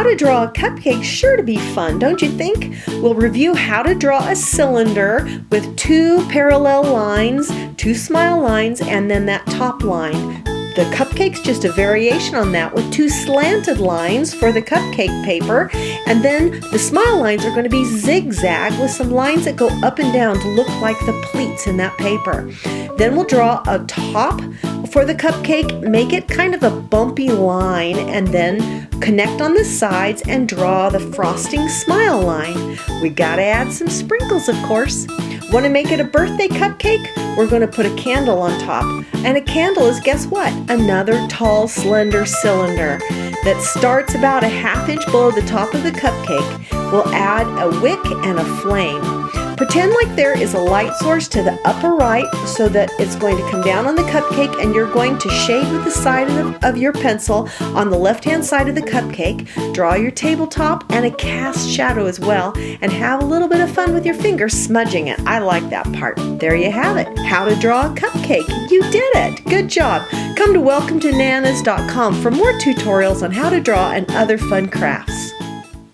How to draw a cupcake sure to be fun, don't you think? We'll review how to draw a cylinder with 2 parallel lines, 2 smile lines, and then that top line. The cupcake's just a variation on that with 2 slanted lines for the cupcake paper, and then the smile lines are going to be zigzag with some lines that go up and down to look like the pleats in that paper. Then we'll draw a top for the cupcake, make it kind of a bumpy line, and then connect on the sides and draw the frosting smile line. We gotta add some sprinkles, of course. Want to make it a birthday cupcake? We're going to put a candle on top. And a candle is, guess what? Another tall, slender cylinder that starts about a ½ inch below the top of the cupcake. We'll add a wick and a flame. Pretend like there is a light source to the upper right so that it's going to come down on the cupcake, and you're going to shade with the side of your pencil on the left-hand side of the cupcake. Draw your tabletop and a cast shadow as well, and have a little bit of fun with your fingers smudging it. I like that part. There you have it. How to draw a cupcake. You did it. Good job. Come to welcometananas.com for more tutorials on how to draw and other fun crafts.